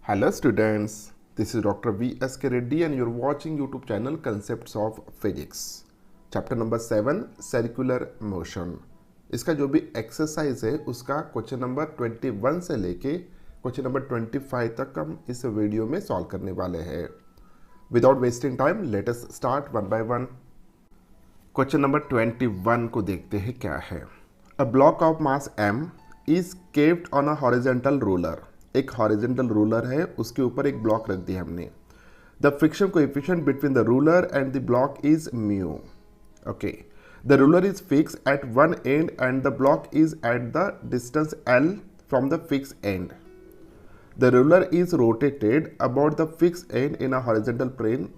Hello students, this is Dr. V.S.K. Reddy and you're watching YouTube channel Concepts of Physics. Chapter number 7 Circular Motion. इसका जो भी exercise है उसका question number 21 से लेके question number 25 तक हम इस वीडियो में सॉल्व करने वाले हैं. Without wasting time let us start one by one. Question number 21 को देखते हैं क्या है. A block of mass m is capped on a horizontal roller. एक हॉरिजॉन्टल रूलर है, उसके ऊपर एक ब्लॉक रख दिया हमने. The friction coefficient between the ruler and the block is mu. Okay, the ruler is fix eight one and and the block is at the distance l from the fix end. The ruler is rotated about the fix end in a horizontal plane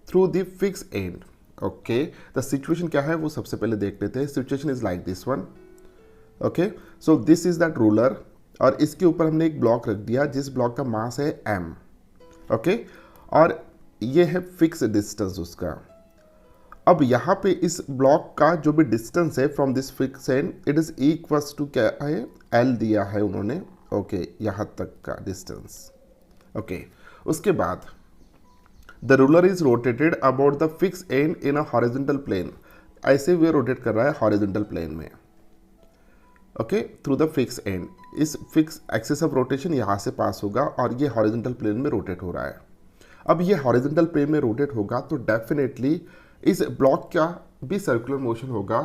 through the fix end. Okay, the situation क्या है वो सबसे पहले देख लेते हैं. Situation is like this one. Okay, so this is that ruler और इसके ऊपर हमने एक ब्लॉक रख दिया जिस ब्लॉक का मास है m. ओके, और ये है फिक्स डिस्टेंस उसका. अब यहाँ पे इस ब्लॉक का जो भी डिस्टेंस है from this fix end it is equals to क्या है, l दिया है उन्होंने. ओके, यहाँ तक का डिस्टेंस. ओके, उसके बाद the ruler is rotated about the fix end in a horizontal plane. ऐसे वे रोटेट कर रहा है हॉरिजॉन्टल प्लेन में. Okay, through the fix end. इस फिक्स एक्सिस ऑफ रोटेशन यहाँ से पास होगा और ये हॉरिजॉन्टल प्लेन में रोटेट हो रहा है. अब ये हॉरिजॉन्टल प्लेन में रोटेट होगा तो डेफिनेटली इस ब्लॉक का भी सर्कुलर मोशन होगा.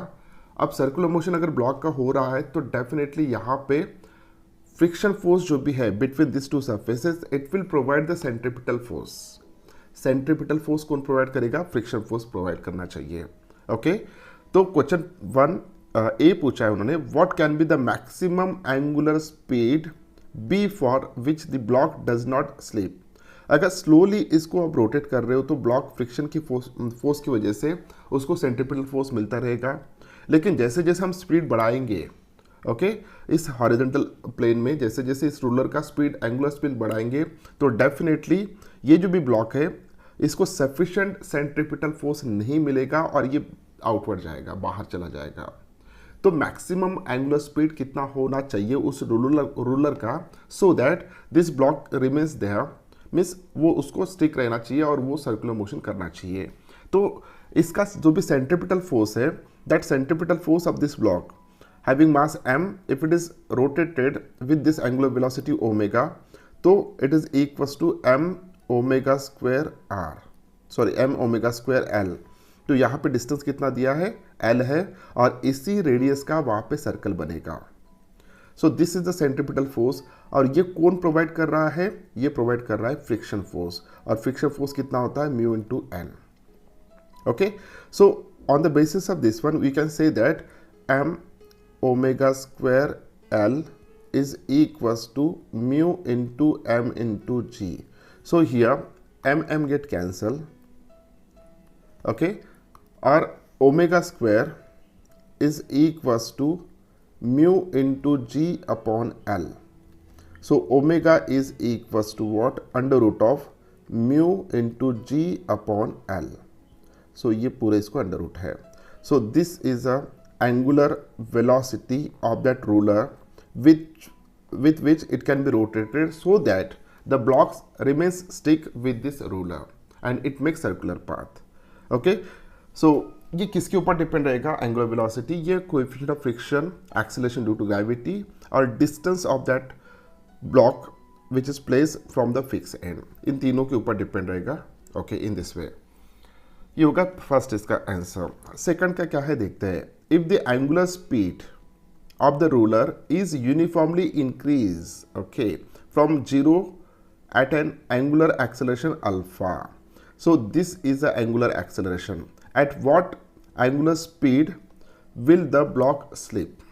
अब सर्कुलर मोशन अगर ब्लॉक का हो रहा है तो डेफिनेटली यहाँ पे फ्रिक्शन फोर्स जो भी है between this two surfaces it will provide the centripetal force. Centripetal force कौन प्रोवाइड करेगा? फ्रिक्शन फोर्स प्रोवाइड करना चाहिए. ओके, तो क्वेश्चन 1 ए पूछा है उन्होंने, what can be the maximum angular speed B for which the block does not slip. अगर slowly इसको आप रोटेट कर रहे हो तो ब्लॉक फ्रिक्शन की फोर्स की वजह से उसको सेंट्रीपिटल फोर्स मिलता रहेगा. लेकिन जैसे जैसे हम स्पीड बढ़ाएंगे ओके इस हॉरिजॉन्टल प्लेन में, जैसे जैसे इस रूलर का स्पीड एंगुलर स्पीड बढ़ाएंगे तो डेफिनेटली ये जो भी ब्लॉक है इसको सफिशिएंट सेंट्रीपिटल फोर्स नहीं मिलेगा और ये आउटवर्ड जाएगा, बाहर चला जाएगा. तो मैक्सिमम एंगुलर स्पीड कितना होना चाहिए उस रूलर का so that this block remains there, means वो उसको स्टिक रहना चाहिए और वो सर्कुलर मोशन करना चाहिए. तो इसका जो भी सेंट्रीपिटल फोर्स है that centripetal force of this block having mass m if it is rotated with this angular velocity omega तो it is equals to m omega square r, sorry m omega square l. तो यहाँ पे distance कितना दिया है? l है और इसी रेडियस का वहाँ पे सर्कल बनेगा. सो this is the centripetal force और ये कौन प्रोवाइड कर रहा है? ये प्रोवाइड कर रहा है फ्रिक्शन फोर्स. और फ्रिक्शन फोर्स कितना होता है? Mu into N. Okay, so on the basis of this one we can say that m omega square l is equals to mu into m into g. So here m get cancel. Okay, or omega square is equals to mu into g upon l. So omega is equals to what? Under root of mu into g upon l. So ये पूरा इसको under root है. So this is a angular velocity of that ruler with which it can be rotated so that the blocks remains stick with this ruler and it makes circular path. Okay, so ये किसके ऊपर depend रहेगा? Angular velocity, ये coefficient of friction, acceleration due to gravity और distance of that block which is place from the fix end. इन तीनों के ऊपर डिपेंड रहेगा. ओके, इन दिस वे ये होगा फर्स्ट इसका आंसर. सेकंड का क्या है देखते हैं. If the angular speed of the ruler is uniformly increase okay from 0 at an angular acceleration alpha. So this is the angular acceleration. At what angular speed will the block slip?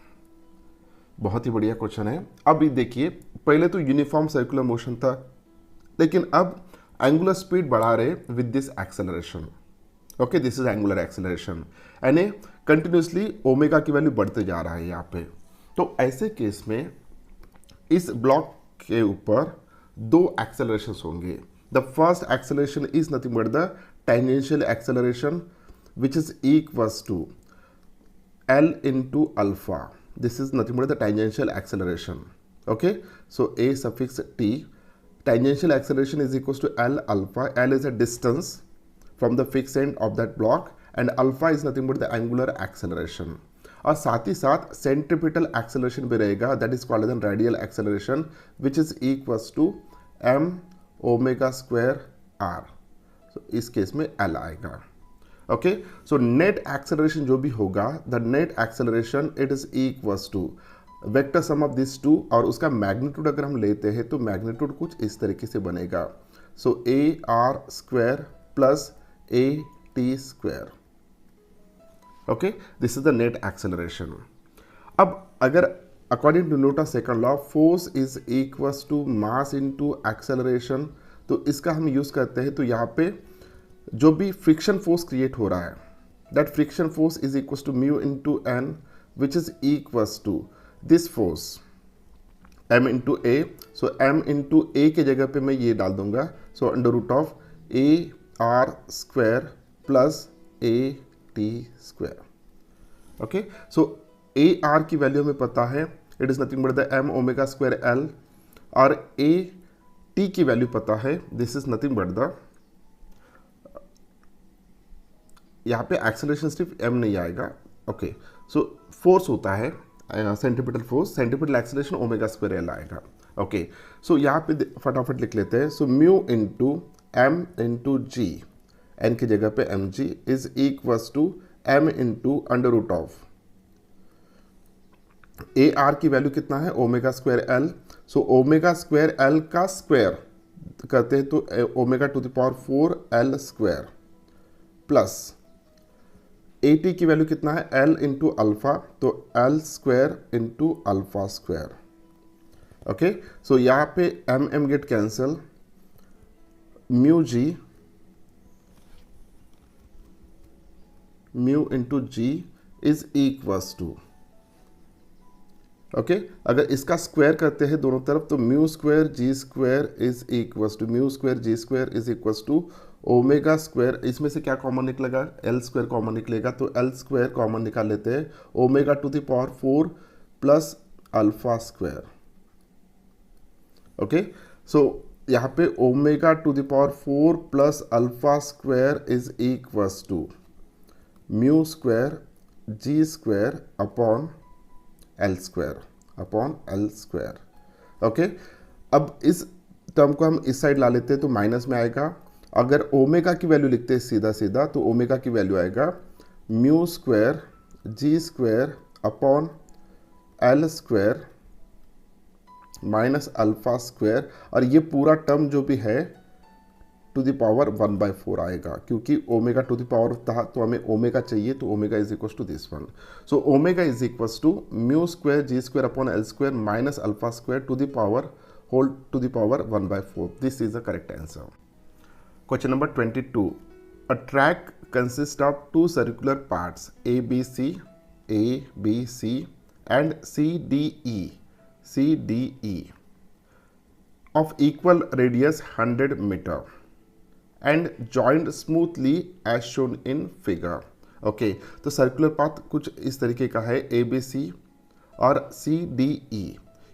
बहुत ही बढ़िया question है. अब ये देखिए, पहले तो uniform circular motion था लेकिन अब एंगुलर स्पीड बढ़ा रहे with this acceleration. Okay, this is angular acceleration यानी कंटिन्यूसली ओमेगा की वैल्यू बढ़ते जा रहा है यहाँ पे. तो ऐसे केस में इस ब्लॉक के ऊपर दो एक्सेलरेशंस होंगे. The first acceleration is nothing but the tangential acceleration which is equals to l into alpha. This is nothing but the tangential acceleration. Okay, so a suffix t tangential acceleration is equals to L alpha. L is a distance from the fixed end of that block and alpha is nothing but the angular acceleration. और साथ ही साथ centripetal acceleration भी रहेगा, that is called as radial acceleration which is equals to m omega square r. So इस case में L आएगा. Okay, so net acceleration जो भी होगा, the net acceleration it is equals to vector sum of this two, और उसका magnitude अगर हम लेते हैं तो मैग्नीट्यूड कुछ इस तरीके से बनेगा. So AR square plus AT square. Okay, this is the net acceleration. अब अगर according to Newton second law force is equals to mass into acceleration, तो इसका हम यूज करते हैं. तो यहाँ पे जो भी फ्रिक्शन फोर्स क्रिएट हो रहा है, that friction force is equals to mu into N which is equals to this force m into a. So m into a के जगह पे मैं ये डाल दूंगा. So under root of AR square plus AT square. Okay, so AR की value हमें पता है, it is nothing but the m omega square L, और AT की वैल्यू पता है, this is nothing but the, यहाँ पे एक्सेलरेशन सिर्फ m नहीं आएगा. ओके, सो फोर्स होता है centripetal force, centripetal acceleration omega square L आएगा. ओके, सो यहाँ पे फटाफट लिख लेते हैं. So mu into m into g, N की जगह पे mg is equals to m into under root of AR की वैल्यू कितना है, omega square L. So omega square L का स्क्वायर करते हैं तो omega to the power 4 L square plus AT की वैल्यू कितना है, L इंटू अल्फा, तो L square into alpha square. Okay, so यहाँ पे m get cancel, mu g, mu into g is equals to, okay, अगर इसका square करते हैं दोनों तरफ तो mu square g square is equals to, mu square g square is equals to omega square. इसमें से क्या कॉमन निकलेगा, L स्क्वायर कॉमन निकलेगा, तो L स्क्वायर कॉमन निकाल लेते हैं, omega to the power 4 plus alpha square. Okay, so यहाँ पे omega to the power 4 plus alpha square is equals to mu square g square upon L square upon L square. Okay, अब इस term को हम इस side ला लेते हैं तो माइनस में आएगा. अगर ओमेगा की वैल्यू लिखते हैं सीधा सीधा तो ओमेगा की वैल्यू आएगा mu square g square upon L square minus alpha square, और ये पूरा टर्म जो भी है टू द पावर 1/4 आएगा, क्योंकि ओमेगा टू द पावर था तो हमें ओमेगा चाहिए, तो omega is equals to this one. So omega is equals to mu square g square upon L square minus alpha square to the power whole to the power 1/4. This is the correct answer. Question number 22. A track consists of two circular parts A, B, C and C, D, E of equal radius 100 meter and joined smoothly as shown in figure. Okay, तो circular path कुछ इस तरीके का है, ABC और CDE,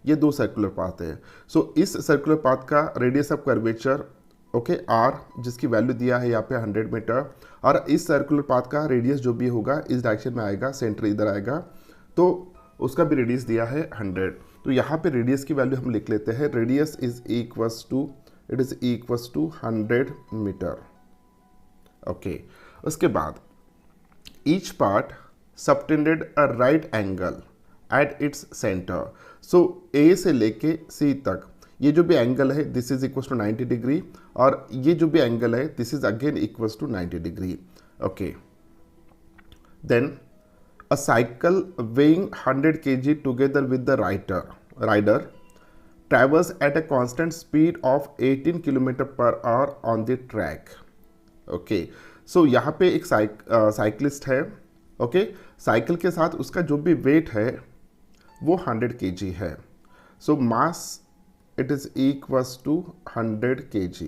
ये दो circular path है. सो इस सर्कुलर पाथ का radius of curvature okay R, जिसकी वैल्यू दिया है यहाँ पे 100 मीटर, और इस सर्कुलर पाथ का रेडियस जो भी होगा इस डायरेक्शन में आएगा, सेंटर इधर आएगा, तो उसका भी रेडियस दिया है 100. तो यहाँ पे रेडियस की वैल्यू हम लिख लेते हैं, radius is equals to, it is equals to 100 metre. Okay, उसके बाद each part subtended a right angle at its centre. So A से लेके C तक ये जो भी एंगल है this is equals to 90 degree, और ये जो भी एंगल है this is again equals to 90 degree. Okay, then a cycle weighing 100 kg together with the rider travels at a constant speed of 18 km/h on the track. Okay, so यहाँ पे एक cyclist है. Okay, cycle के साथ उसका जो भी wait है वो 100 kg है. सो मास it is equals to 100 kg,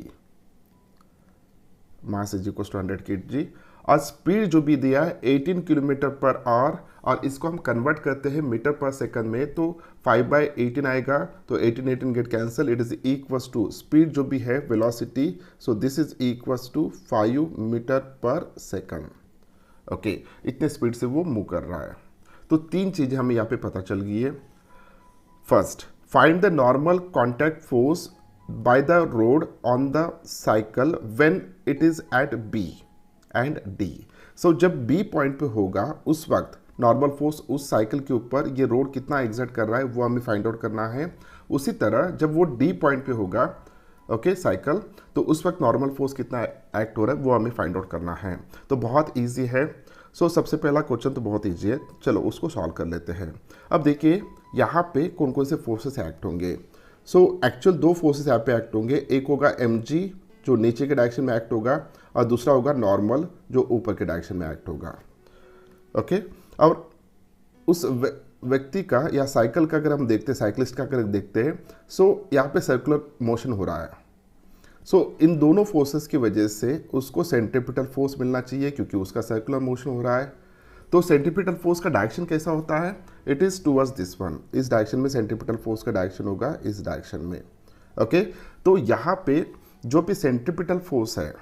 mass is equals to 100 kg, और स्पीड जो भी दिया है 18 किलोमीटर पर आवर, और इसको हम कन्वर्ट करते हैं मीटर पर सेकंड में, तो 5/18 आएगा, तो 18 get cancel, it is equals to speed जो भी है velocity, so this is equals to 5 metre per second. Okay, इतने स्पीड से वो मूव कर रहा है। तो तीन चीज़ें हमें यहाँ पे पता चल गई है। First, find the normal contact force by the road on the cycle when it is at B and D. So जब बी पॉइंट पे होगा उस वक्त नॉर्मल फोर्स उस साइकिल के ऊपर ये रोड कितना एग्जर्ट कर रहा है वो हमें फाइंड आउट करना है। उसी तरह जब वो डी पॉइंट पे होगा ओके साइकिल, तो उस वक्त नॉर्मल फोर्स कितना एक्ट हो रहा है वो हमें फाइंड आउट करना है। तो बहुत ईजी है। सो सबसे पहला क्वेश्चन तो बहुत ईजी है, चलो उसको सॉल्व कर लेते हैं। अब देखिए यहाँ पे कौन कौन से फोर्सेस एक्ट होंगे। सो एक्चुअल दो फोर्सेस यहाँ पे एक्ट होंगे, एक होगा mg जो नीचे के डायरेक्शन में एक्ट होगा, और दूसरा होगा नॉर्मल जो ऊपर के डायरेक्शन में एक्ट होगा। ओके, और उस व्यक्ति का या साइकिल का अगर हम देखते हैं, साइकिलिस्ट का अगर देखते हैं, सो यहाँ पे सर्कुलर मोशन हो रहा है। सो इन दोनों फोर्सेस की वजह से उसको सेंट्रीपिटल फोर्स मिलना चाहिए क्योंकि उसका सर्कुलर मोशन हो रहा है। तो सेंट्रीपिटल फोर्स का डायरेक्शन कैसा होता है, it is towards this one, इस डायरेक्शन में सेंट्रीपिटल फोर्स का डायरेक्शन होगा, इस डायरेक्शन में। ओके, तो यहाँ पे जो भी सेंट्रीपिटल फोर्स है,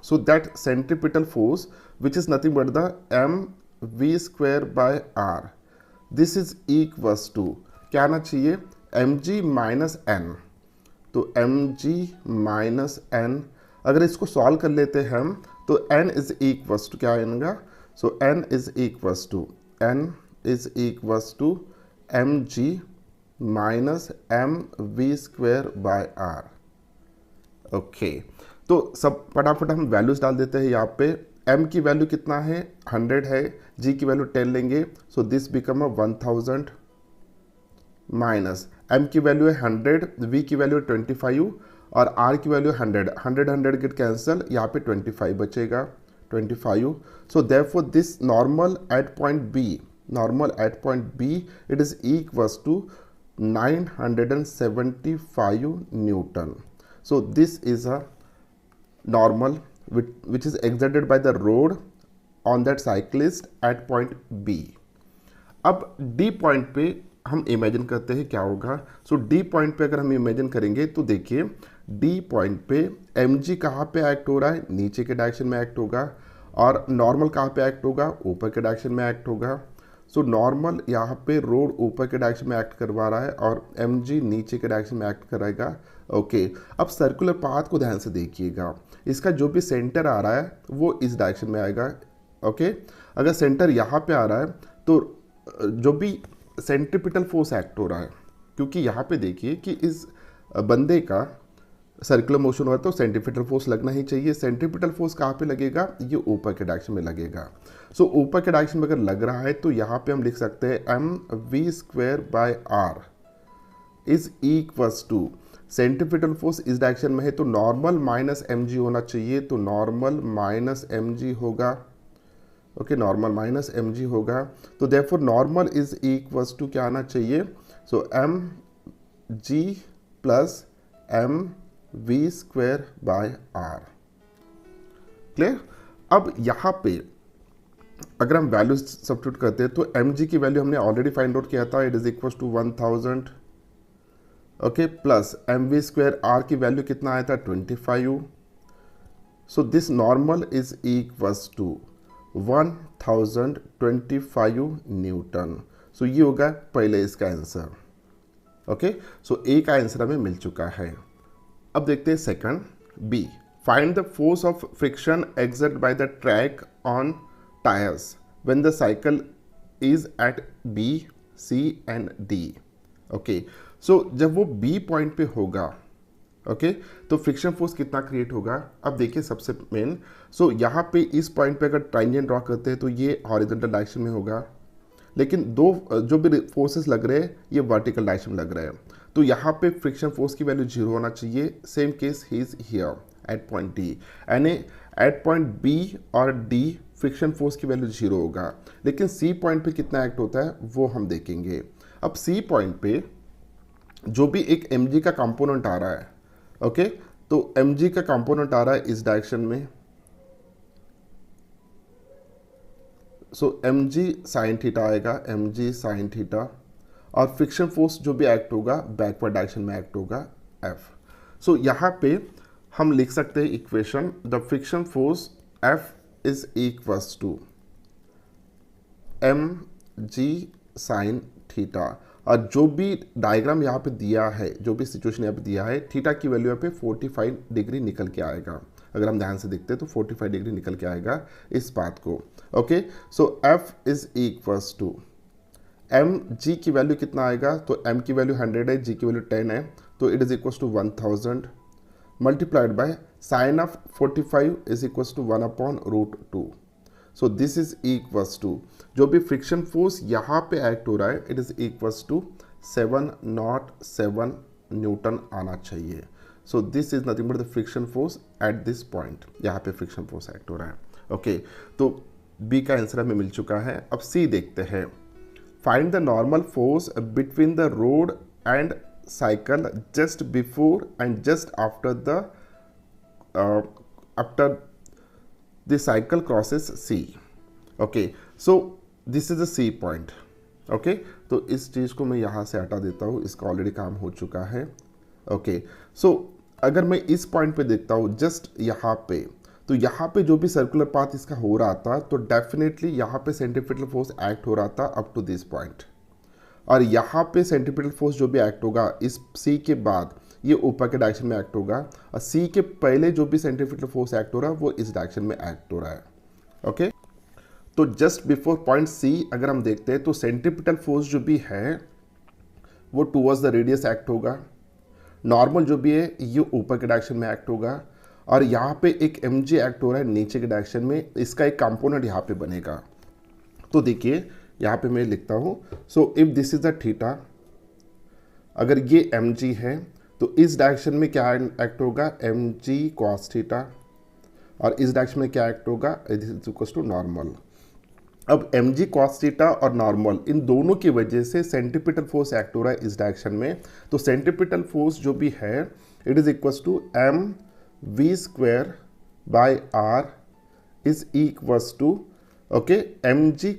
so that centripetal force which is nothing but the mv²/r, this is equals to क्या आना चाहिए, mg माइनस n। तो mg माइनस n, अगर इसको सॉल्व कर लेते हैं हम तो n इज इक्वल्स टू क्या आएगा, so n is equals to mg minus mv²/r। Okay, तो सब फटाफट हम वैल्यूज डाल देते हैं। यहाँ पे m की वैल्यू कितना है, 100 है, g की वैल्यू 10 लेंगे, so this become 1000 minus m की वैल्यू है 100, v की वैल्यू 25 और r की वैल्यू 100 गेट कैंसिल, यहाँ पे 25 बचेगा, 25। So therefore this normal at point B it is equals to 975 newton. So this is a normal which is exerted by the road on that cyclist at point B। अब D point पे हम imagine करते हैं क्या होगा। सो D point पे अगर हम इमेजिन करेंगे तो देखिए D पॉइंट पे mg कहाँ पे एक्ट हो रहा है, नीचे के डायरेक्शन में एक्ट होगा, और नॉर्मल कहाँ पे एक्ट होगा, ऊपर के डायरेक्शन में एक्ट होगा। सो नॉर्मल यहाँ पे रोड ऊपर के डायरेक्शन में एक्ट करवा रहा है और mg नीचे के डायरेक्शन में एक्ट कराएगा। ओके, अब सर्कुलर पाथ को ध्यान से देखिएगा, इसका जो भी सेंटर आ रहा है वो इस डायरेक्शन में आएगा। ओके, अगर सेंटर यहाँ पे आ रहा है तो जो भी सेंट्रीपिटल फोर्स एक्ट हो रहा है, क्योंकि यहाँ पे देखिए कि इस बंदे का सर्कुलर मोशन हो रहा है तो सेंट्रीपिटल फोर्स लगना ही चाहिए। सेंट्रीपिटल फोर्स कहाँ पे लगेगा, ये ऊपर के डायरेक्शन में लगेगा। सो ऊपर के डायरेक्शन में अगर लग रहा है तो यहाँ पे हम लिख सकते हैं mv²/r is equals to, centripetal force इस डायरेक्शन में है तो नॉर्मल माइनस mg होना चाहिए, तो नॉर्मल माइनस mg होगा। ओके, नॉर्मल माइनस mg होगा, तो therefore normal is equals to क्या आना चाहिए, सो mg प्लस mv²/r। क्लियर। अब यहाँ पे अगर हम वैल्यू सब्स्टिट्यूट करते हैं तो mg की वैल्यू हमने ऑलरेडी फाइंड आउट किया था, it is equals to 1000। Okay, plus mv²r की वैल्यू कितना आया था, 25। So this normal is equals to 1025 newton. So ये होगा पहले इसका आंसर। ओके, सो ए का आंसर हमें मिल चुका है। अब देखते हैं second, B, find the force of friction exerted by the track on tyres when the cycle is at B, C and D. Okay, so जब वो बी पॉइंट पे होगा, ओके, तो फ्रिक्शन फोर्स कितना क्रिएट होगा। अब देखिए सबसे मेन, सो यहाँ पे इस पॉइंट पे अगर ट्राइंजन ड्रॉ करते हैं तो ये हॉरिजॉन्टल डायरेक्शन में होगा, लेकिन दो जो भी फोर्सेस लग रहे हैं ये वर्टिकल डायरेक्शन में लग रहे हैं, तो यहाँ पे फ्रिक्शन फोर्स की वैल्यू 0 होना चाहिए। Same case he is here eight point D, यानी एट पॉइंट बी और डी फ्रिक्शन फोर्स की वैल्यू 0 होगा, लेकिन सी पॉइंट पे कितना एक्ट होता है वो हम देखेंगे। अब सी पॉइंट पे जो भी एक mg का कंपोनेंट आ रहा है, ओके, तो mg का कंपोनेंट आ रहा है इस डायरेक्शन में, so m g sine theta आएगा, एम जी साइन थीटा, और फ्रिक्शन फोर्स जो भी एक्ट होगा बैकवर्ड डायरेक्शन में एक्ट होगा एफ। सो यहाँ पे हम लिख सकते हैं equation, the friction force f is equals to m g sine theta, और जो भी डायग्राम यहाँ पे दिया है, जो भी सिचुएशन यहाँ पे दिया है, थीटा की वैल्यू यहाँ पे 45 डिग्री निकल के आएगा। अगर हम ध्यान से देखते हैं तो 45 डिग्री निकल के आएगा इस बात को। Okay, so f is equals to m g की वैल्यू कितना आएगा, तो एम की वैल्यू 100 है, जी की वैल्यू 10 है, तो it is equals to 1000 multiplied by sine of 45 is equals to 1/√2। So this is equals to, जो भी फ्रिक्शन फोर्स यहाँ पे एक्ट हो रहा है, it is equals to 707 newton आना चाहिए। So this is nothing but the friction force at this point, यहाँ पे फ्रिक्शन फोर्स एक्ट हो रहा है। ओके, तो बी का आंसर हमें मिल चुका है। अब सी देखते हैं, find the normal force between the road and cycle just before and just after the cycle crosses C. Okay, so this is the C point. Okay, तो इस चीज़ को मैं यहाँ से हटा देता हूँ, इसका ऑलरेडी काम हो चुका है। ओके, सो अगर मैं इस पॉइंट पे देखता हूँ जस्ट यहाँ पे, तो यहाँ पे जो भी सर्कुलर पाथ इसका हो रहा था, तो डेफिनेटली यहाँ पे सेंट्रीपिटल फोर्स एक्ट हो रहा था अप टू दिस पॉइंट, और यहाँ पे सेंट्रीपिटल फोर्स जो भी एक्ट होगा इस C के बाद ये ऊपर के डायरेक्शन में एक्ट होगा, और सी के पहले जो भी सेंट्रीफ्यूगल फोर्स एक्ट हो रहा है वो इस डायरेक्शन में एक्ट हो रहा है। ओके, तो जस्ट बिफोर पॉइंट सी अगर हम देखते हैं तो सेंट्रीपिटल फोर्स जो भी है वो टुवर्ड्स द रेडियस एक्ट होगा, नॉर्मल जो भी है ये ऊपर के डायरेक्शन में एक्ट होगा, और यहाँ पे एक एम जी एक्ट हो रहा है नीचे के डायरेक्शन में, इसका एक कंपोनेंट यहाँ पे बनेगा। तो देखिए यहाँ पे मैं लिखता हूँ, so if this is the theta, अगर ये एम जी है तो इस डायरेक्शन में क्या एक्ट होगा, एम जी कॉस थीटा, और इस डायरेक्शन में क्या एक्ट होगा, this is equal to normal. अब एम जी कॉस थीटा और नॉर्मल इन दोनों की वजह से सेंट्रीपिटल फोर्स एक्ट हो रहा है इस डायरेक्शन में, तो सेंट्रीपिटल फोर्स जो भी है it is equal to m v square by r is equals to, okay, m g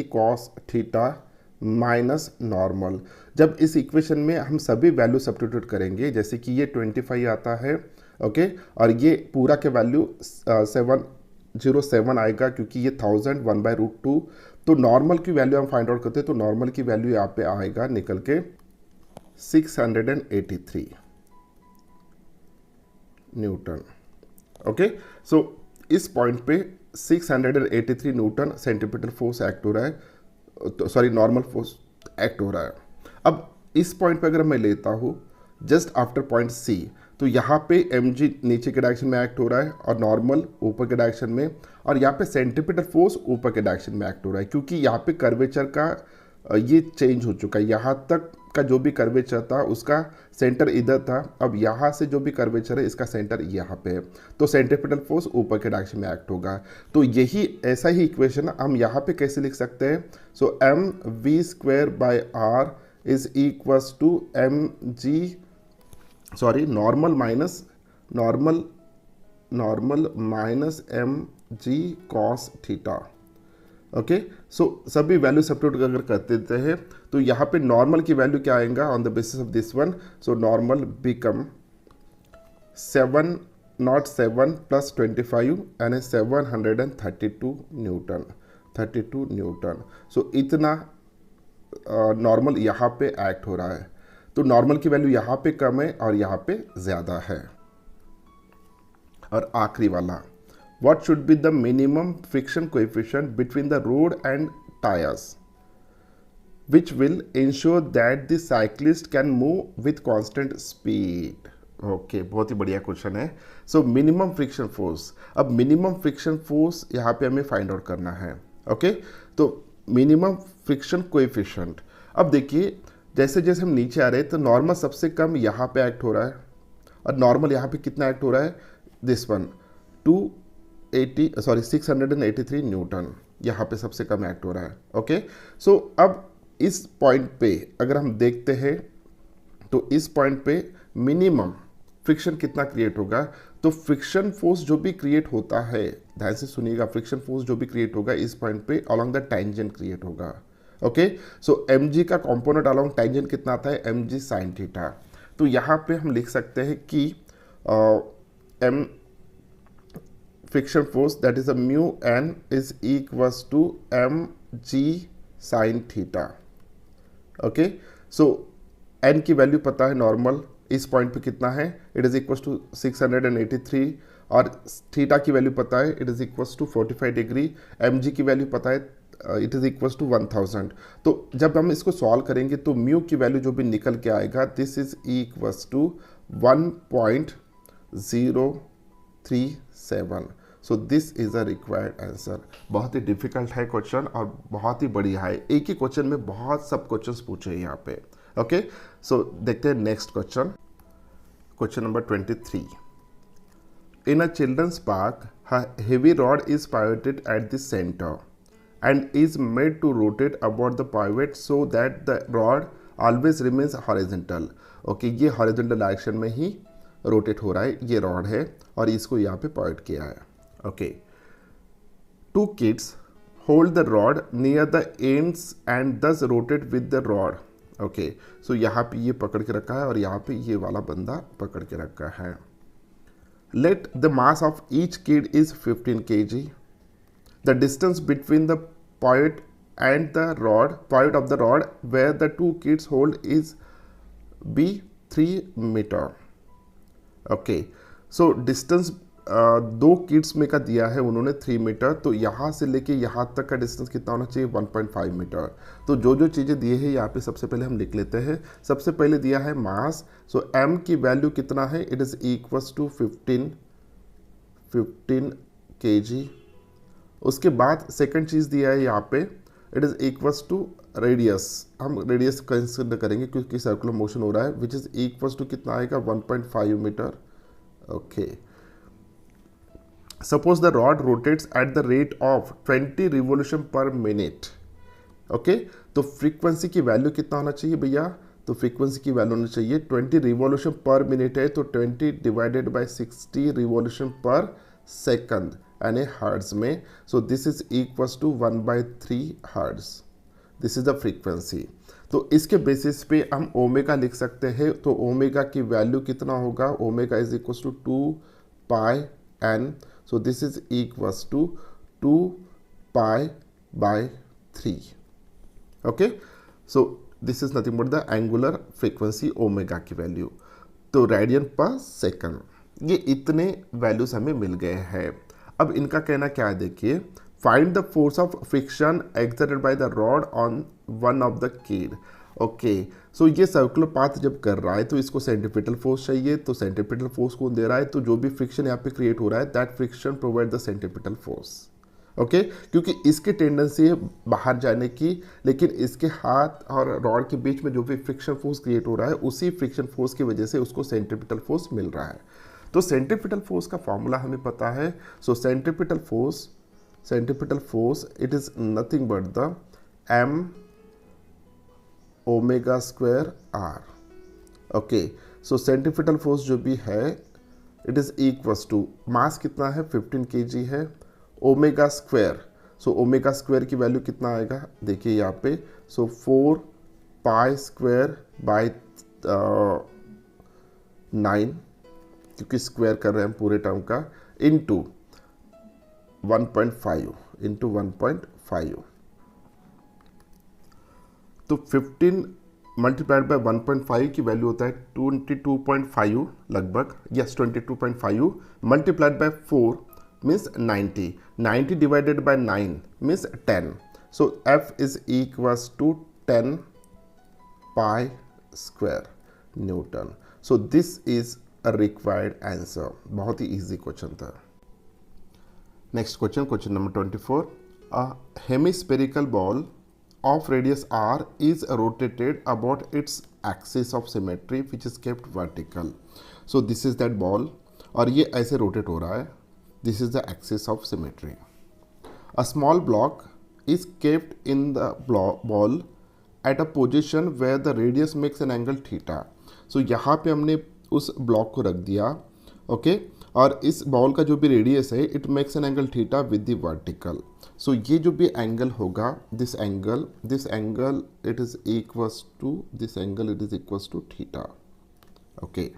cos theta minus normal. जब इस इक्वेशन में हम सभी वैल्यू सब्स्टिट्यूट करेंगे, जैसे कि ये 25 आता है, ओके, और ये पूरा के वैल्यू 707 आएगा क्योंकि ये 1000 1/√2, तो नॉर्मल की वैल्यू हम फाइंड आउट करते हैं, तो नॉर्मल की वैल्यू यहाँ पे आएगा निकल के 683 न्यूटन। ओके, सो इस पॉइंट पे 683 न्यूटन सेंट्रीपिटल फोर्स एक्ट हो रहा है, सॉरी नॉर्मल फोर्स एक्ट हो रहा है। अब इस पॉइंट पे अगर मैं लेता हूँ जस्ट आफ्टर पॉइंट सी, तो यहाँ पे एम जी नीचे के डायरेक्शन में एक्ट हो रहा है और नॉर्मल ऊपर के डायरेक्शन में, और यहाँ पे सेंट्रीपिटल फोर्स ऊपर के डायरेक्शन में एक्ट हो रहा है, क्योंकि यहाँ पे कर्वेचर का ये चेंज हो चुका है। यहाँ तक का जो भी कर्वेचर था उसका सेंटर इधर था, अब यहाँ से जो भी कर्वेचर है इसका सेंटर यहाँ पे है, तो सेंट्रीपिटल फोर्स ऊपर के डायरेक्शन में एक्ट होगा। तो यही ऐसा ही इक्वेशन हम यहाँ पे कैसे लिख सकते हैं, so m v square by r is equals to m g, sorry normal minus m g cos theta. Okay, so सभी वैल्यू सब्स्टिट्यूट अगर करते देते हैं तो यहाँ पे नॉर्मल की वैल्यू क्या आएगा on the basis of this one, so normal become 707 plus 25 यानी 732 न्यूटन, 32 न्यूटन। सो इतना नॉर्मल यहाँ पे एक्ट हो रहा है, तो नॉर्मल की वैल्यू यहाँ पे कम है और यहाँ पे ज़्यादा है। और आखिरी वाला, what should be the minimum friction coefficient between the road and tires which will ensure that the cyclist can move with constant speed? Okay, बहुत ही बढ़िया क्वेश्चन है। सो मिनिमम फ्रिक्शन फोर्स, अब मिनिमम फ्रिक्शन फोर्स यहाँ पे हमें find out करना है। Okay, तो मिनिमम फ्रिक्शन कोएफिशिएंट, अब देखिए जैसे जैसे हम नीचे आ रहे हैं तो नॉर्मल सबसे कम यहाँ पे एक्ट हो रहा है, और नॉर्मल यहाँ पे कितना एक्ट हो रहा है, दिस वन 683 न्यूटन यहाँ पे सबसे कम एक्ट हो रहा है। ओके, सो अब इस पॉइंट पे अगर हम देखते हैं तो इस पॉइंट पे मिनिमम फ्रिक्शन कितना क्रिएट होगा, तो फ्रिक्शन फोर्स जो भी क्रिएट होता है, ध्यान से सुनिएगा, फ्रिक्शन फोर्स जो भी क्रिएट होगा इस पॉइंट पे अलोंग द टेंजेंट क्रिएट होगा। ओके, सो mg का कंपोनेंट अलोंग टेंजेंट कितना आता है, mg sin थीटा। तो यहाँ पे हम लिख सकते हैं कि m friction force that is a mu n is equals to mg sin theta. Okay, so n की वैल्यू पता है नॉर्मल, इस पॉइंट पे कितना है, इट इज इक्वल्स टू 683, और थीटा की वैल्यू पता है, it is equals to 45 degree, mg की वैल्यू पता है, इट इज इक्वल्स टू 1000। तो जब हम इसको सॉल्व करेंगे तो म्यू की वैल्यू जो भी निकल के आएगा, this is equals to 1.037। So this is a required answer. बहुत ही डिफिकल्ट है क्वेश्चन और बहुत ही बढ़िया है, एक ही क्वेश्चन में बहुत सब क्वेश्चंस पूछे यहाँ पे। ओके, सो देखते हैं next question, question number 23। In a children's park, a heavy rod is pivoted at the center and is made to rotate about the pivot so that the rod always remains horizontal. Okay, ये horizontal direction में ही rotate हो रहा है, ये rod है और इसको यहाँ पे पॉइंट किया है। Okay, 2 kids hold the rod near the ends and thus rotate with the rod. Okay, so यहाँ पे ये पकड़ के रखा है और यहाँ पे ये वाला बंदा पकड़ के रखा है। Let the mass of each kid is 15 kg. The distance between the point and the point of the rod where the 2 kids hold is be 3 meter. Okay, so distance 2 kids में का दिया है उन्होंने 3 मीटर, तो यहाँ से लेके यहाँ तक का डिस्टेंस कितना होना चाहिए, 1.5 मीटर। तो जो जो चीज़ें दिए हैं यहाँ पे सबसे पहले हम लिख लेते हैं। सबसे पहले दिया है मास, सो m की वैल्यू कितना है, it is equals to 15 kg। उसके बाद सेकंड चीज़ दिया है यहाँ पे, it is equals to radius, हम रेडियस कंसिडर करेंगे क्योंकि सर्कुलर मोशन हो रहा है, विच इज़ इक्वल्स टू कितना आएगा, 1.5 metre. Okay, suppose the rod rotates at the rate of 20 revolution per minute. Okay, तो फ्रीक्वेंसी की वैल्यू कितना होना चाहिए भैया, तो फ्रीक्वेंसी की वैल्यू होनी चाहिए 20 रिवोल्यूशन पर मिनट है, तो 20 divided by 60 revolution per second यानी हर्ट्ज में। So this is equals to 1/3 hertz, this is the frequency. तो इसके बेसिस पे हम ओमेगा लिख सकते हैं, तो ओमेगा की वैल्यू कितना होगा, omega is equals to 2πn। So this is equals to 2π/3. Okay, so this is nothing but the angular frequency omega की वैल्यू, तो रेडियन पर सेकंड। ये इतने वैल्यूज हमें मिल गए हैं। अब इनका कहना क्या है, देखिए, find the force of friction exerted by the rod on one of the kid. Okay, so ये सर्कुलर पाथ जब कर रहा है तो इसको सेंट्रीपिटल फोर्स चाहिए, तो सेंट्रीपिटल फोर्स कौन दे रहा है, तो जो भी फ्रिक्शन यहाँ पे क्रिएट हो रहा है that friction provide the centripetal force. Okay, क्योंकि इसकी टेंडेंसी है बाहर जाने की, लेकिन इसके हाथ और रॉड के बीच में जो भी फ्रिक्शन फोर्स क्रिएट हो रहा है उसी फ्रिक्शन फोर्स की वजह से उसको सेंट्रीपिटल फोर्स मिल रहा है। तो सेंट्रीपिटल फोर्स का फॉर्मूला हमें पता है, so centripetal force it is nothing but the m omega square r। Okay, so centripetal force जो भी है it is equals to, mass कितना है 15 kg है, omega square, so omega square की वैल्यू कितना आएगा, देखिए यहाँ पे, सो 4π² क्योंकि स्क्वायर कर रहे हैं हम पूरे टर्म का, इंटू 1.5 तो 15 मल्टीप्लाइड बाय 1.5 की वैल्यू होता है 22.5 लगभग, yes 22.5 multiplied by 4 means 90 divided by 9 means 10। So F is equals to 10π² newton. So this is a required answer. बहुत ही इजी क्वेश्चन था। Next question, question number 24। A hemispherical bowl of radius r is rotated about its axis of symmetry which is kept vertical. So this is that ball और ये ऐसे rotate हो रहा है, this is the axis of symmetry. A small block is kept in the ball at a position where the radius makes an angle theta. So यहाँ पे हमने उस ब्लॉक को रख दिया, ओके, और इस बॉल का जो भी रेडियस है it makes an angle theta with the vertical. सो ये जो भी एंगल होगा, this angle it is equals to this angle, it is equals to theta. Okay,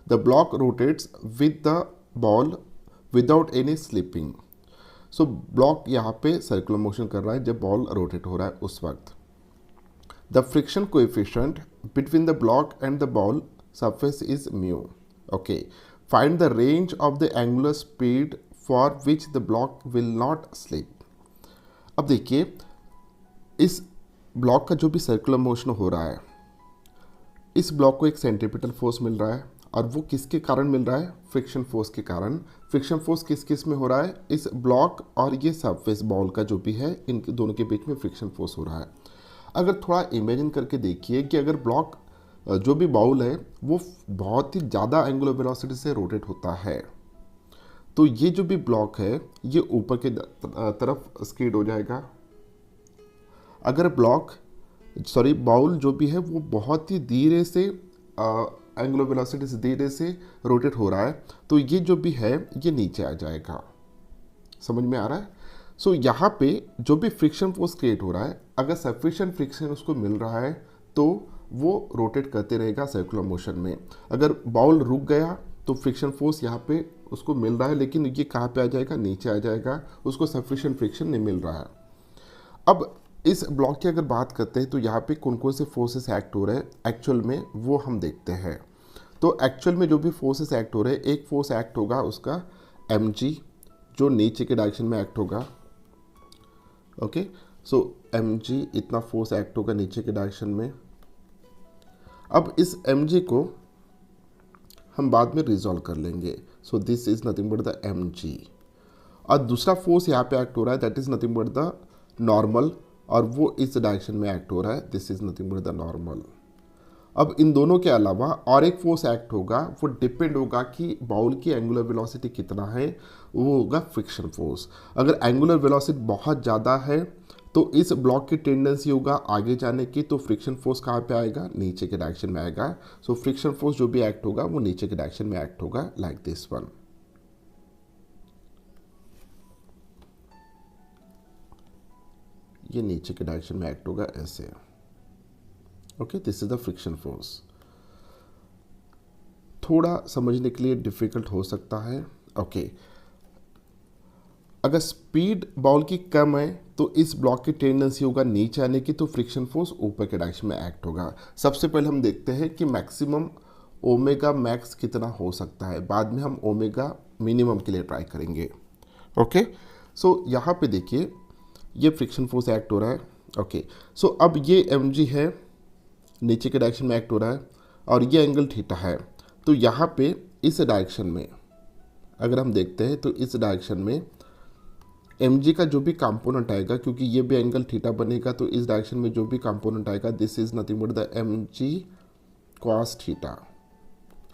the block rotates with the bowl without any slipping. So block यहाँ पे circular motion कर रहा है जब बॉल रोटेट हो रहा है उस वक्त। The friction coefficient between the block and the ball surface is mu. Okay, find the range of the angular speed for which the block will not slip. अब देखिए, इस ब्लॉक का जो भी सर्कुलर मोशन हो रहा है, इस ब्लॉक को एक सेंट्रीपिटल फोर्स मिल रहा है और वो किसके कारण मिल रहा है? फ्रिक्शन फोर्स के कारण। फ्रिक्शन फोर्स किस किस में हो रहा है? इस ब्लॉक और ये सरफेस बॉल का जो भी है, इन दोनों के बीच में फ्रिक्शन फोर्स हो रहा है। अगर थोड़ा इमेजिन करके देखिए कि अगर ब्लॉक जो भी बॉल है वो बहुत ही ज़्यादा एंगुलर वेलोसिटी से रोटेट होता है, तो ये जो भी ब्लॉक है ये ऊपर के तरफ स्कीड हो जाएगा। अगर बॉल जो भी है वो बहुत ही धीरे से एंगुलर वेलोसिटी से धीरे से रोटेट हो रहा है, तो ये जो भी है ये नीचे आ जाएगा। समझ में आ रहा है? सो यहाँ पे जो भी फ्रिक्शन फोर्स क्रिएट हो रहा है, अगर सफिशिएंट फ्रिक्शन उसको मिल रहा है तो वो रोटेट करते रहेगा सर्कुलर मोशन में। अगर बॉल रुक गया तो फ्रिक्शन फोर्स यहाँ पे उसको मिल रहा है, लेकिन ये कहाँ पे आ जाएगा? नीचे आ जाएगा, उसको सफिशिएंट फ्रिक्शन नहीं मिल रहा है। अब इस ब्लॉक की अगर बात करते हैं तो यहाँ पे कौन कौन से फोर्सेस एक्ट हो रहे हैं एक्चुअल में, वो हम देखते हैं। तो एक्चुअल में जो भी फोर्सेस एक्ट हो रहे हैं, एक फोर्स एक्ट होगा उसका mg, जो नीचे के डायरेक्शन में एक्ट होगा। ओके, सो mg इतना फोर्स एक्ट होगा नीचे के डायरेक्शन में। अब इस mg को हम बाद में रिजॉल्व कर लेंगे। So this is nothing but the mg। और दूसरा फोर्स यहाँ पे एक्ट हो रहा है, that is nothing but the normal, और वो इस डायरेक्शन में एक्ट हो रहा है, this is nothing but the normal. अब इन दोनों के अलावा और एक फोर्स एक्ट होगा, वो डिपेंड होगा कि बॉल की एंगुलर वेलोसिटी कितना है, वो होगा फ्रिक्शन फोर्स। अगर एंगुलर वेलोसिटी बहुत ज़्यादा है तो इस ब्लॉक की टेंडेंसी होगा आगे जाने की, तो फ्रिक्शन फोर्स कहाँ पे आएगा? नीचे के डायरेक्शन में आएगा। सो फ्रिक्शन फोर्स जो भी एक्ट होगा वो नीचे के डायरेक्शन में एक्ट होगा, लाइक दिस वन। ये नीचे के डायरेक्शन में एक्ट होगा ऐसे। Okay, this is the friction force. थोड़ा समझने के लिए डिफिकल्ट हो सकता है। ओके, अगर स्पीड बॉल की कम है तो इस ब्लॉक की टेंडेंसी होगा नीचे आने की, तो फ्रिक्शन फोर्स ऊपर के डायरेक्शन में एक्ट होगा। सबसे पहले हम देखते हैं कि मैक्सिमम ओमेगा मैक्स कितना हो सकता है, बाद में हम ओमेगा मिनिमम के लिए ट्राई करेंगे। ओके, सो यहाँ पे देखिए ये फ्रिक्शन फोर्स एक्ट हो रहा है। ओके, सो अब ये mg है, नीचे के डायरेक्शन में एक्ट हो रहा है, और ये एंगल थीटा है। तो यहाँ पे इस डायरेक्शन में अगर हम देखते हैं तो इस डायरेक्शन में mg का जो भी कंपोनेंट आएगा, क्योंकि ये भी एंगल थीटा बनेगा, तो इस डायरेक्शन में जो भी कंपोनेंट आएगा this is nothing but the mg cos theta.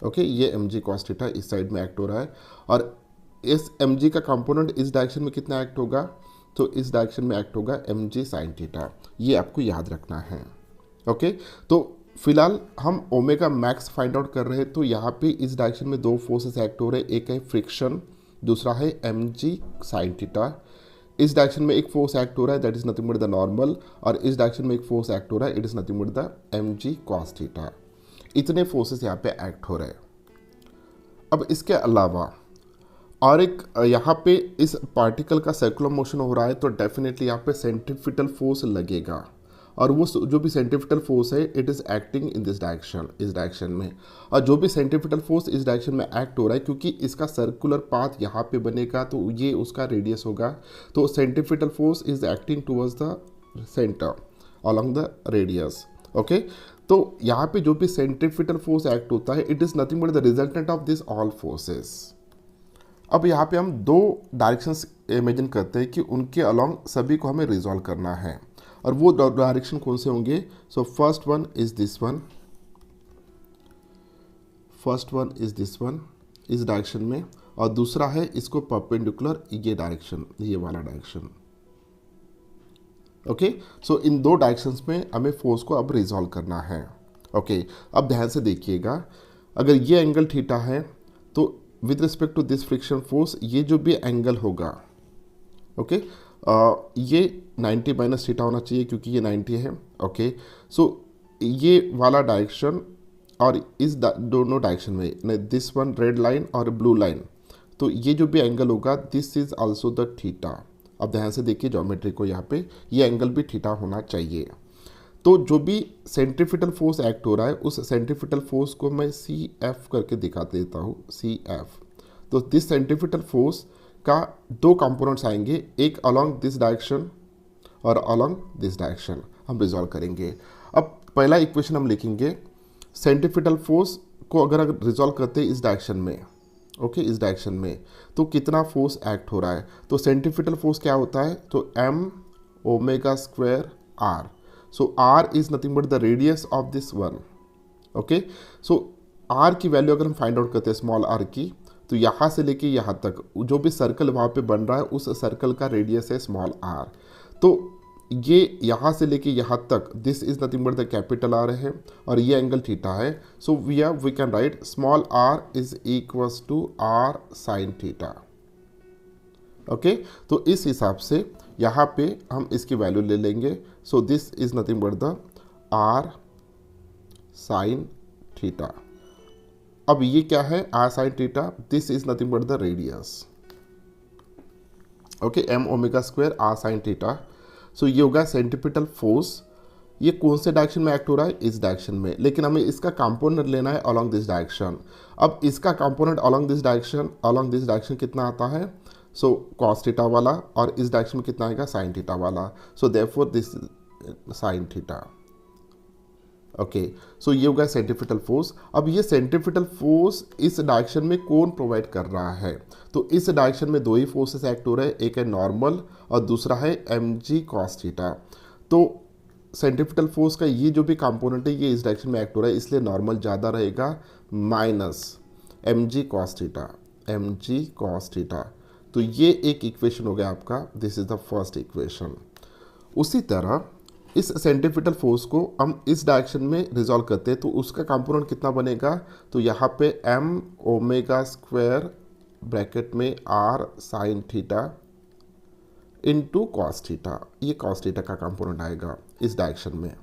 Okay, ये mg cos थीटा इस साइड में एक्ट हो रहा है, और इस mg का कंपोनेंट इस डायरेक्शन में कितना एक्ट होगा? तो इस डायरेक्शन में एक्ट होगा mg sin थीटा। ये आपको याद रखना है। ओके, तो फिलहाल हम ओमेगा मैक्स फाइंड आउट कर रहे हैं, तो यहाँ पे इस डायरेक्शन में दो फोर्सेस एक्ट हो रहे हैं, एक है फ्रिक्शन, दूसरा है mg sin थीटा। इस डायरेक्शन में एक फोर्स एक्ट हो रहा है, that is nothing but the normal, और इस डायरेक्शन में एक फोर्स एक्ट हो रहा है, it is nothing but the mg cos theta. इतने फोर्सेस यहाँ पे एक्ट हो रहे हैं। अब इसके अलावा और एक यहाँ पे इस पार्टिकल का सर्कुलर मोशन हो रहा है, तो डेफिनेटली यहाँ पे सेंट्रीफ्यूगल फोर्स लगेगा, और वो जो भी सेंट्रीफ्यूगल फोर्स है it is acting in this direction, इस डायरेक्शन में। और जो भी सेंट्रीफ्यूगल फोर्स इस डायरेक्शन में एक्ट हो रहा है, क्योंकि इसका सर्कुलर पाथ यहाँ पे बनेगा तो ये उसका रेडियस होगा, तो centrifugal force is acting towards the centre along the radius. Okay, तो यहाँ पे जो भी सेंट्रीफ्यूगल फोर्स एक्ट होता है it is nothing but the resultant of this all forces. अब यहाँ पे हम दो डायरेक्शंस इमेजिन करते हैं कि उनके अलॉन्ग सभी को हमें रिजॉल्व करना है, और वो डायरेक्शन कौन से होंगे? So first one is this one, इस डायरेक्शन में, और दूसरा है इसको परपेंडिकुलर ये डायरेक्शन, ये वाला डायरेक्शन। ओके, सो इन दो डायरेक्शंस में हमें फोर्स को अब रिजॉल्व करना है। ओके, अब ध्यान से देखिएगा, अगर ये एंगल थीटा है तो with respect to this friction force ये जो भी एंगल होगा, ओके, ये 90 माइनस थीटा होना चाहिए क्योंकि ये 90 है, ओके। सो ये वाला डायरेक्शन और इस दोनों डायरेक्शन में, दिस वन रेड लाइन और ब्लू लाइन, तो ये जो भी एंगल होगा this is also the theta. अब ध्यान से देखिए ज्योमेट्री को, यहाँ पे ये एंगल भी थीटा होना चाहिए। तो जो भी सेंट्रीफ्यूगल फोर्स एक्ट हो रहा है उस सेंट्रीफ्यूगल फोर्स को मैं सी एफ करके दिखा देता हूँ, सी एफ। तो दिस सेंट्रीफ्यूगल फोर्स का दो कंपोनेंट्स आएंगे, एक अलोंग दिस डायरेक्शन और अलोंग दिस डायरेक्शन, हम रिजॉल्व करेंगे। अब पहला इक्वेशन हम लिखेंगे, सेंट्रीफ्यूगल फोर्स को अगर रिजॉल्व करते हैं इस डायरेक्शन में, ओके, इस डायरेक्शन में, तो कितना फोर्स एक्ट हो रहा है। तो सेंट्रीफ्यूगल फोर्स क्या होता है, तो m omega square r. So r is nothing but the radius of this one, okay. So r की वैल्यू अगर हम फाइंड आउट करते हैं स्मॉल आर की, तो यहाँ से लेके यहाँ तक जो भी सर्कल वहाँ पे बन रहा है उस सर्कल का रेडियस है स्मॉल आर। तो ये यहाँ से लेके यहाँ तक this is nothing but the capital R है और ये एंगल थीटा है। So we can write small r is equals to R sine theta, okay. तो इस हिसाब से यहाँ पे हम इसकी वैल्यू ले लेंगे। So this is nothing but the r sine theta. अब ये क्या है, r sine theta, this is nothing but the radius, okay, m omega square r sine theta. So ये होगा सेंट्रीपिटल फोर्स। ये कौन से डायरेक्शन में एक्ट हो रहा है, इस डायरेक्शन में, लेकिन हमें इसका कंपोनेंट लेना है अलोंग दिस डायरेक्शन। अब इसका कंपोनेंट अलोंग दिस डायरेक्शन कितना आता है, सो कॉस थीटा वाला, और इस डायरेक्शन में कितना आएगा, साइन थीटा वाला। So therefore this sine theta, okay. So ये होगा सेंट्रीफ्यूगल फोर्स। अब ये सेंट्रीफ्यूगल फोर्स इस डायरेक्शन में कौन प्रोवाइड कर रहा है, तो इस डायरेक्शन में दो ही फोर्सेस एक्ट हो रहे हैं, एक है नॉर्मल और दूसरा है एम जी कॉस थीटा। तो सेंट्रीफ्यूगल फोर्स का ये जो भी कंपोनेंट है ये इस डायरेक्शन में एक्ट हो रहा है, इसलिए नॉर्मल ज़्यादा रहेगा, minus m g cos theta. तो ये एक इक्वेशन हो गया आपका, this is the first equation. उसी तरह इस सेंट्रीफ्यूगल फोर्स को हम इस डायरेक्शन में रिजॉल्व करते हैं, तो उसका कंपोनेंट कितना बनेगा, तो यहाँ पे एम ओमेगा स्क्वायर ब्रैकेट में r sine theta into cos theta, ये कॉस थीटा का कंपोनेंट आएगा इस डायरेक्शन में।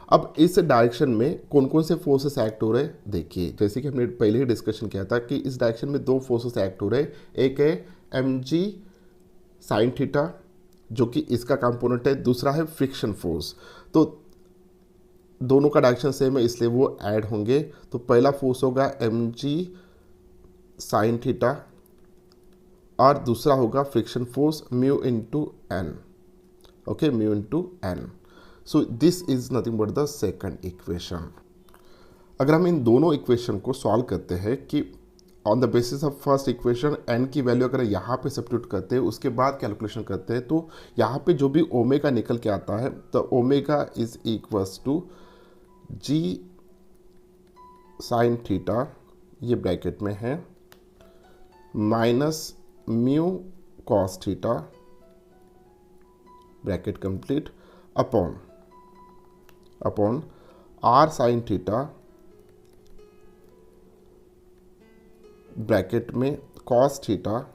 अब इस डायरेक्शन में कौन कौन से फोर्सेस एक्ट हो रहे हैं, देखिए जैसे कि हमने पहले ही डिस्कशन किया था कि इस डायरेक्शन में दो फोर्सेस एक्ट हो रहे हैं, एक है एम जी साइन थीटा जो कि इसका कंपोनेंट है, दूसरा है फ्रिक्शन फोर्स। तो दोनों का डायरेक्शन सेम है इसलिए वो ऐड होंगे। तो पहला फोर्स होगा एम जी साइन थीटा और दूसरा होगा friction force mu into N, okay, mu into n. So this is nothing but the second equation. अगर हम इन दोनों इक्वेशन को सॉल्व करते हैं कि on the basis of first equation n की वैल्यू अगर यहाँ पे सब्स्टिट्यूट करते हैं उसके बाद कैलकुलेशन करते हैं, तो यहाँ पे जो भी ओमेगा निकल के आता है तो omega is equals to g sine theta, ये ब्रैकेट में है, minus mu cos theta bracket complete upon r sine theta bracket में cos theta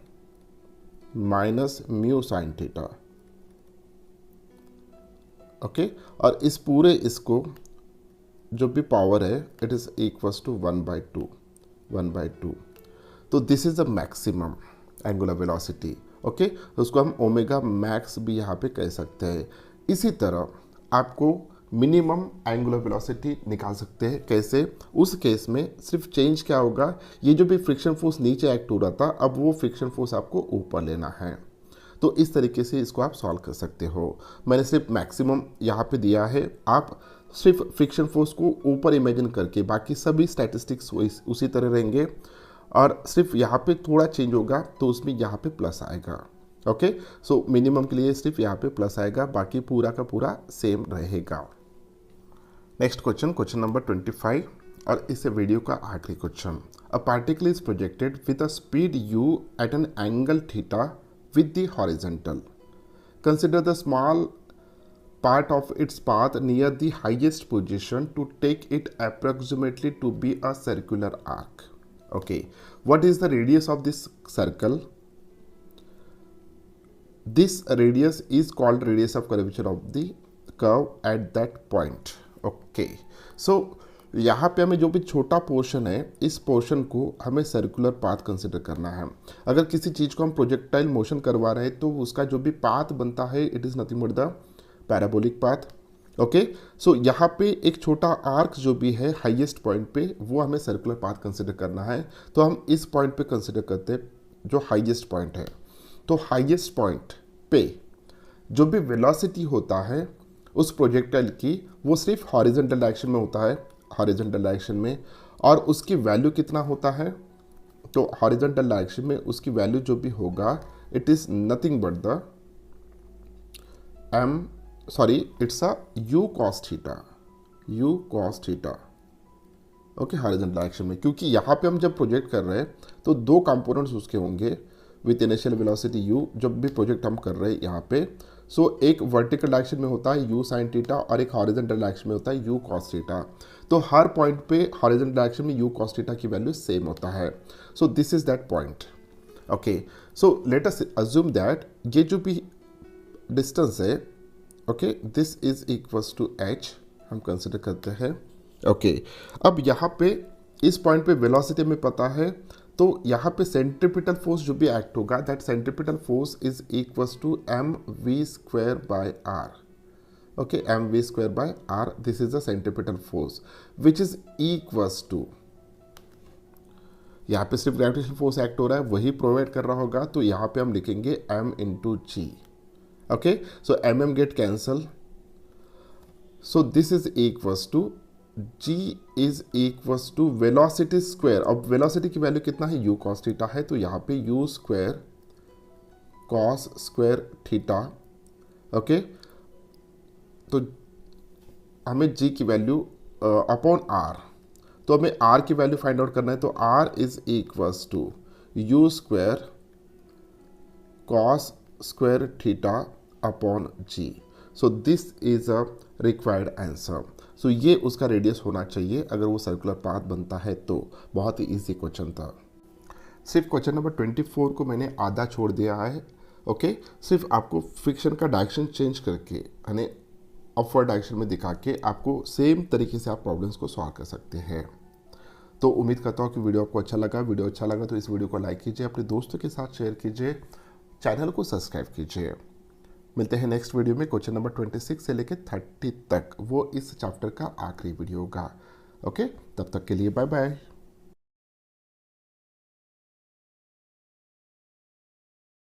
minus mu sine theta, okay. और इस पूरे इसको जो भी पावर है इट इज इक्वल्स टू 1/2। तो this is the maximum angular velocity, okay. तो उसको हम ओमेगा मैक्स भी यहाँ पे कह सकते हैं। इसी तरह आपको मिनिमम एंगुलर वेलोसिटी निकाल सकते हैं, कैसे, उस केस में सिर्फ चेंज क्या होगा, ये जो भी फ्रिक्शन फोर्स नीचे एक्ट हो रहा था अब वो फ्रिक्शन फोर्स आपको ऊपर लेना है। तो इस तरीके से इसको आप सॉल्व कर सकते हो। मैंने सिर्फ मैक्सिमम यहाँ पे दिया है, आप सिर्फ फ्रिक्शन फोर्स को ऊपर इमेजिन करके बाकी सभी स्टैटिस्टिक्स उसी तरह रहेंगे और सिर्फ यहाँ पे थोड़ा चेंज होगा तो उसमें यहाँ पे प्लस आएगा, ओके। सो मिनिमम के लिए सिर्फ यहाँ पे प्लस आएगा, बाकी पूरा का पूरा सेम रहेगा। नेक्स्ट क्वेश्चन नंबर 25 और इस वीडियो का आखिरी question. A particle is projected with a speed u at an angle theta with the horizontal. Consider the small part of its path near the highest position to take it approximately to be a circular arc, okay, what is the radius of this circle? This radius is called radius of curvature of the curve at that point. Okay, so यहाँ पे हमें जो भी छोटा portion है, इस portion को हमें सर्कुलर पाथ कंसिडर करना है। अगर किसी चीज़ को हम प्रोजेक्टाइल मोशन करवा रहे हैं तो उसका जो भी पाथ बनता है, it is nothing but the parabolic path. Okay, so यहाँ पे एक छोटा आर्क जो भी है हाईएस्ट पॉइंट पे, वो हमें सर्कुलर पाथ कंसिडर करना है। तो हम इस पॉइंट पे कंसिडर करते हैं जो हाईएस्ट पॉइंट है। तो हाईएस्ट पॉइंट पे जो भी वेलोसिटी होता है उस प्रोजेक्टाइल की, वो सिर्फ हॉरिजॉन्टल डायरेक्शन में होता है, हॉरिजॉन्टल डायरेक्शन में। और उसकी वैल्यू कितना होता है? तो हॉरिजॉन्टल डायरेक्शन में उसकी वैल्यू जो भी होगा, it is nothing but the it's a you cos theta. Okay, horizontal direction में, क्योंकि यहाँ पे हम जब प्रोजेक्ट कर रहे हैं तो दो कंपोनेंट्स उसके होंगे विथ इनिशियल वेलोसिटी u, जब भी प्रोजेक्ट हम कर रहे हैं यहाँ पे। सो एक वर्टिकल डायरेक्शन में होता है u साइन थीटा और एक हॉरिजॉन्टल डायरेक्शन में होता है u कॉस थीटा। तो हर पॉइंट पे हॉरिजॉन्टल डायरेक्शन में u कॉस थीटा की वैल्यू सेम होता है। So this is that point. Okay, so let us assume that ये जो भी डिस्टेंस है, okay, this is equals to h हम कंसिडर करते हैं। ओके, अब यहाँ पे इस पॉइंट पे वेलोसिटी हमें पता है, तो यहाँ पे सेंट्रीपिटल फोर्स जो भी एक्ट होगा, that centripetal force is equals to mv² by r। Okay, mv² by r, this is the centripetal force which is equals to, यहाँ पे सिर्फ ग्रेविटेशनल फोर्स एक्ट हो रहा है, वही प्रोवाइड कर रहा होगा, तो यहाँ पे हम लिखेंगे m into g. Okay, so mm get cancel, so this is equals to g is equals to velocity square. अब वेलोसिटी की वैल्यू कितना है? u cos थीटा है, तो यहाँ पे u square cos square theta. Okay, तो हमें g की वैल्यू अपॉन r, तो हमें r की वैल्यू फाइंड आउट करना है, तो r is equals to u square cos square theta upon g। So this is a required answer. So ये उसका रेडियस होना चाहिए अगर वो सर्कुलर पाथ बनता है तो। बहुत ही इजी क्वेश्चन था। सिर्फ क्वेश्चन नंबर 24 को मैंने आधा छोड़ दिया है। ओके, सिर्फ आपको फ्रिक्शन का डायरेक्शन चेंज करके, यानी अपवर्ड डायरेक्शन में दिखा के, आपको सेम तरीके से आप प्रॉब्लम्स को सॉल्व कर सकते हैं। तो उम्मीद करता हूँ कि वीडियो आपको अच्छा लगा। वीडियो अच्छा लगा तो इस वीडियो को लाइक कीजिए, अपने दोस्तों के साथ शेयर कीजिए, चैनल को सब्सक्राइब कीजिए। मिलते हैं नेक्स्ट वीडियो में। क्वेश्चन नंबर 26 से लेकर 30 तक, वो इस चैप्टर का आखिरी वीडियो होगा। ओके, तब तक के लिए बाय बाय।